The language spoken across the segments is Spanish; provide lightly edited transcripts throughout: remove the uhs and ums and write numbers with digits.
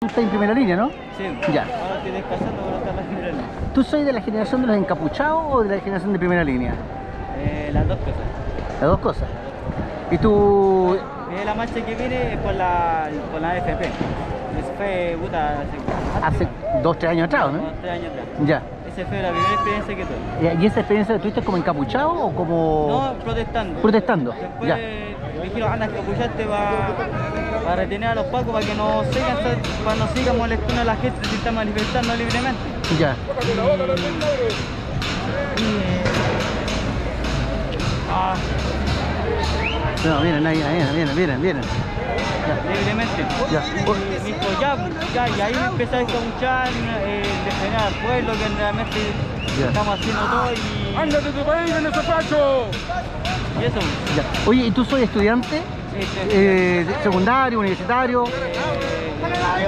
Tú estás en primera línea, ¿no? Sí, Ya. ahora estoy descansando, pero está en la primera línea. ¿Tú soy de la generación de los encapuchados o de la generación de primera línea? Las dos cosas. Las dos cosas. ¿Y tú? La marcha que viene es por la AFP. Eso fue, puta, Hace 2 o 3 años atrás, ¿no? 3 años atrás. Ya. Esa fue la primera experiencia que tuve. ¿Y esa experiencia la tuviste como encapuchado o como...? No, protestando. Protestando, Después ya. me dijeron, anda, encapucharte para retener a los pacos, para que no sigan molestando a la gente que se está manifestando libremente. Ya. No, vienen ahí, vienen. Libremente. Ya. Y dijo, ya, y ahí empecé a escuchar, defender al pueblo, que realmente Ya. estamos haciendo todo y... ¡Ándate de tu país, en ese facho! Y eso. Ya. Oye, ¿y tú soy estudiante? Sí, ¿Secundario, universitario?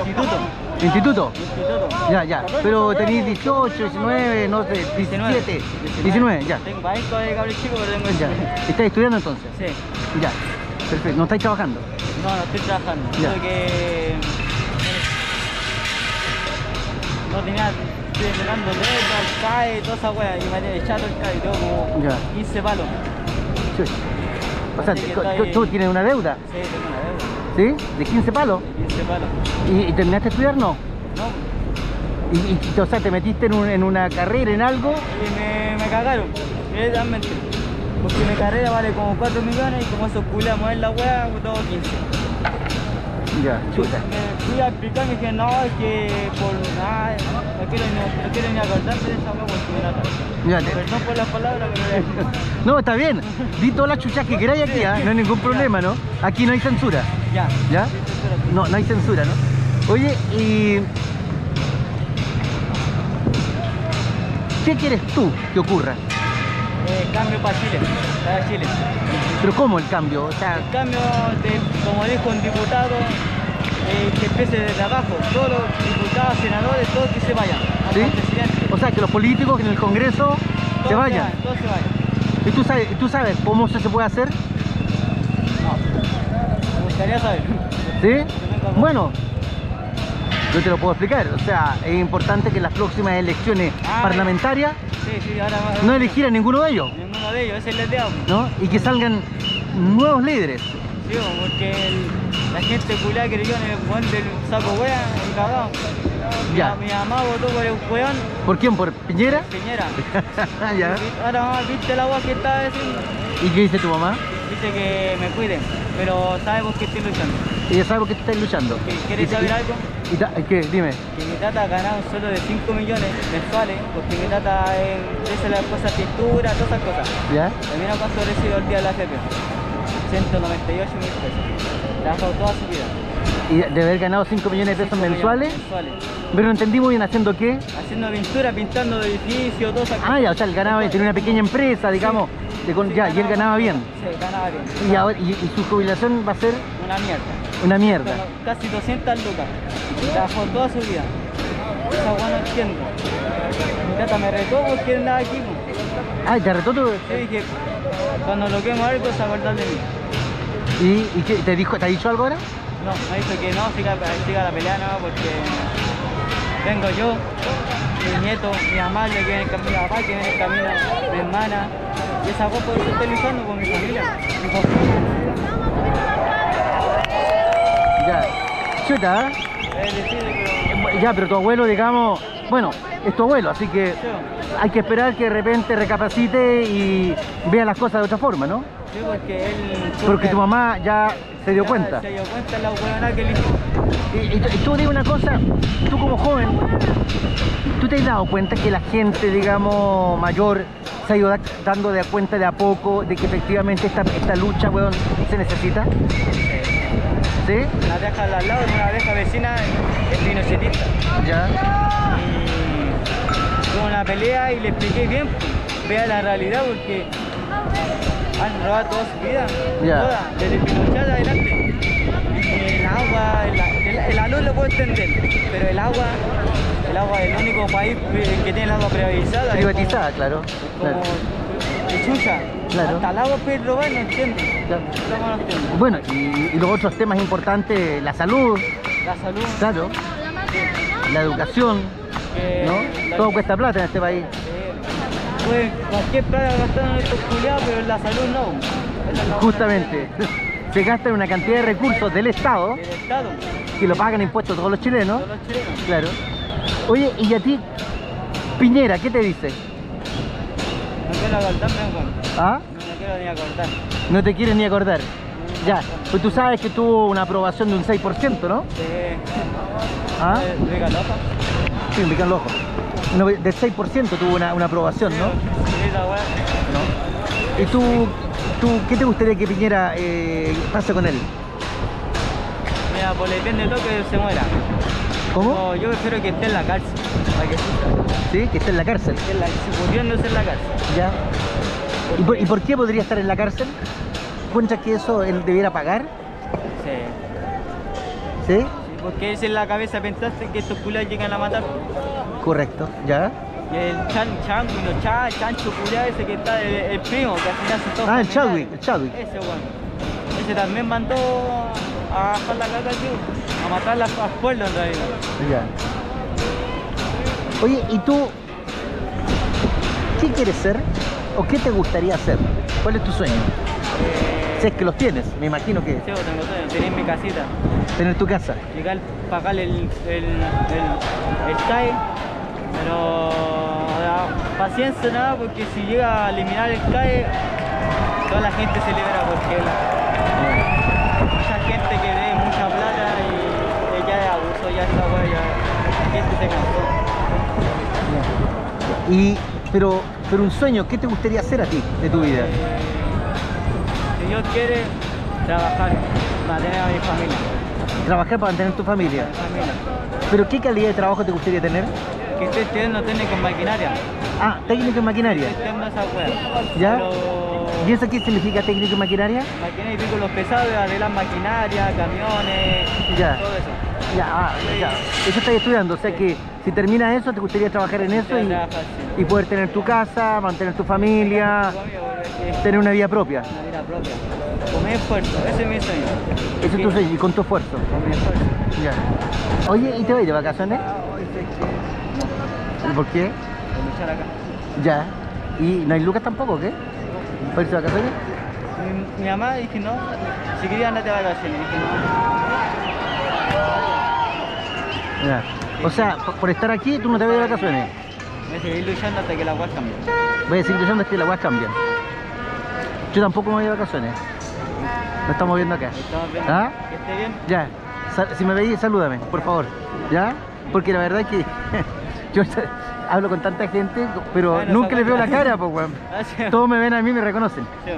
instituto. ¿Instituto? Instituto. Ya. Pero tenéis 18, 19, no sé, 17, 19, ya. Tengo 20 de cabrón chico, pero tengo Ya. 19. ¿Estás estudiando entonces? Sí. Ya. Perfecto. ¿No estáis trabajando? No estoy trabajando. Ya. Porque no tenía, estoy entrenando derecho, al CAE, toda esa wea, y me había echado el CAE, tengo como Ya. 15 palos. Sí. O sea, Así que ¿tú tienes una deuda? Sí, tengo una deuda. ¿Sí? ¿De 15 palos? 15 palos. ¿Y terminaste de estudiar? No. No, O sea, ¿te metiste en una carrera, en algo? y me cagaron, directamente. Porque mi carrera vale como 4 millones y como esos culiamos en la wea, todo 15. Ya, chuta. Me fui a explicar y me dije, no, es que por nada, no quiero ni acordarme de esa wea porque me la trae. Ya, Perdón por las palabras, pero No, está bien. Di todas las chuchas que queráis aquí, ¿ah? No hay ningún problema, ¿no? Aquí no hay censura. ya. ¿Ya? Sí, espérate. No hay censura, ¿no? Oye, ¿y qué quieres tú que ocurra? Cambio para Chile, ¿Pero cómo el cambio? O sea, El cambio, como dijo un diputado, que empiece desde abajo, todos los diputados, senadores, todos que se vayan, hasta ¿sí? el presidente. O sea, que los políticos en el Congreso se vayan. Todos se vayan. ¿Y tú sabes cómo se puede hacer? No, me gustaría saber. ¿Sí? Bueno, yo te lo puedo explicar. O sea, es importante que en las próximas elecciones parlamentarias Sí, ahora no elegir a ninguno de ellos, ninguno de ellos, ese es el deseado. ¿no? Y que salgan nuevos líderes. Sí, porque la gente culiada creyó en el weón del saco wea y cagado. Ya. Mi mamá votó por el weón ¿Por quién? ¿Por Piñera? Piñera. Ya. Ahora mamá, ¿viste la agua que está diciendo? ¿Y qué dice tu mamá? Dice que me cuiden, pero sabe por qué estoy luchando. Ella sabe por qué estás luchando. ¿Quieres saber algo? ¿Qué? Dime. Que mi tata gana un sueldo de 5 millones mensuales, porque mi tata hace las cosas, pintura, todas esas cosas. ¿Ya? Y mira cuánto recibe el día de la AFP. 198 mil pesos. Trabajado toda su vida. ¿Y de haber ganado 5 millones de pesos 5 mensuales? mensuales. Pero no entendí muy bien, ¿haciendo qué? Haciendo pintura, pintando edificios, todas esas cosas. Ah, ya, o sea, él ganaba, tenía una pequeña empresa, digamos, Sí, ya, y él ganaba bien. Sí, ganaba bien. Y, ahora, y su jubilación va a ser Una mierda. una mierda. Con casi 200 lucas. Trabajó toda su vida. Esa weá no entiendo. Mi tata me retó porque él andaba aquí. Po. Ay, ¿te retó tú? Yo dije, cuando lo quemo algo se acuerdan de mí. ¿Y qué, te ha dicho algo ahora? No, me dijo que no, siga la pelea, no, porque vengo yo, mi nieto, mi mamá, que viene en camino, mi papá, que viene en camino, mi hermana. Y esa cosa por eso estoy luchando con mi familia. Mi Ya. Chuta, ¿eh? Es decir, pero... Ya, pero tu abuelo, digamos, bueno, es tu abuelo, así que hay que esperar que de repente recapacite y vea las cosas de otra forma, ¿no? Sí, porque él... Porque tu mamá ya se dio cuenta. Se dio cuenta de la huevona que le hizo. Y tú digo una cosa, tú como joven, ¿tú te has dado cuenta que la gente, digamos, mayor se ha ido dando de cuenta de a poco de que efectivamente esta lucha, weón, se necesita? ¿Sí? Una vieja al lado, una vieja vecina es pinochetista. Ya. Y tuve una pelea y le expliqué bien, pues, vea la realidad porque han robado toda su vida, Ya. toda, desde Pinochet adelante. Y el agua, la luz lo puedo entender, pero el agua es el único país que tiene el agua privatizada. Privatizada, claro. Como de chucha. Claro. Hasta el agua puede robar, no entiendo. Claro. No entiendo. Bueno, y los otros temas importantes, la salud, La salud. claro. la educación, ¿no? Todo cuesta plata en este país. Pues cualquier plata gastaron en estos culiados, pero en la salud no. Esa es la Justamente, se gastan una cantidad de recursos del Estado, buena del Estado, que lo pagan impuestos todos los chilenos. todos los chilenos. Claro. Oye, y a ti, Piñera, ¿qué te dice? No quiero acordarme, weón. ¿Ah? No me quiero ni acordar. No te quieres ni acordar. Ya, pues tú sabes que tuvo una aprobación de un 6%, ¿no? ¿Ah? Rica loca. Sí, me quedan los ojos. No, del 6% tuvo una aprobación, ¿no? Sí, esa weá. ¿No? ¿Y tú, qué te gustaría que Piñera pase con él? Mira, por el bien de todo que se muera. ¿Cómo? No, yo prefiero que esté en la cárcel, para que sufra. Sí, que esté en la cárcel. Si pudiéndose en la cárcel. Ya. ¿Y por qué podría estar en la cárcel? ¿Cuentas que eso él debiera pagar? Sí. ¿Sí? Sí, porque es en la cabeza pensaste que estos culiados llegan a matar. Correcto, ya. Y el chancho culiado ese que está, el primo, que al final se toca. Ah, el Chadwick. Ese weón. Ese también mandó a bajar la caca, tío. A matar al pueblo en realidad. Ya. Oye, ¿y tú qué quieres ser? ¿O qué te gustaría hacer? ¿Cuál es tu sueño? Si es que los tienes, me imagino que Sí, tengo sueño, tener mi casita. tener tu casa. Llegar, pagar el CAE, pero paciencia nada, porque si llega a eliminar el CAE, toda la gente se libera porque mucha gente que dé mucha plata y ya de abuso, ya esta weá, ya la gente se cansó. Pero un sueño, ¿qué te gustaría hacer a ti de tu vida? Si Dios quiere, trabajar, mantener a mi familia. Trabajar para mantener tu familia. ¿Pero qué calidad de trabajo te gustaría tener? Que esté estudiando técnico en maquinaria. Ah, técnico en maquinaria. Estoy estudiando esa weá. ¿Ya? Pero ¿Y eso qué significa técnico en maquinaria? maquinaria y vehículos pesados, arreglar maquinaria, camiones, Ya. todo eso. Ya. Eso estás estudiando, o sea que si terminas eso, te gustaría trabajar en eso Trabajar, sí. y poder tener tu casa, mantener tu familia, Porque tener una vida propia. una vida propia. Con mi esfuerzo, ese es mi sueño. Eso es tu sueño y con tu esfuerzo. Con mi esfuerzo. Ya. Oye, ¿y te vas de vacaciones? ¿Y por qué? Por luchar acá. Ya. ¿Y no hay lucas tampoco, o qué? ¿Para irse de vacaciones? Mi mamá dije no, si quería andarte de vacaciones, dije no. Ya. O sea, por estar aquí, tú no te vas de vacaciones. Voy a seguir luchando hasta que la agua cambie. Voy a seguir luchando hasta que las cosas cambian. Yo tampoco me voy de vacaciones. Nos estamos viendo acá. Estamos viendo. ¿Ah? Que esté bien. Ya. Si me veis, salúdame, por favor. ¿Ya? Porque la verdad es que yo hablo con tanta gente, pero Bueno, nunca les veo la Zapato. cara, pues, weón. Gracias. Todos me ven a mí y me reconocen. Sí.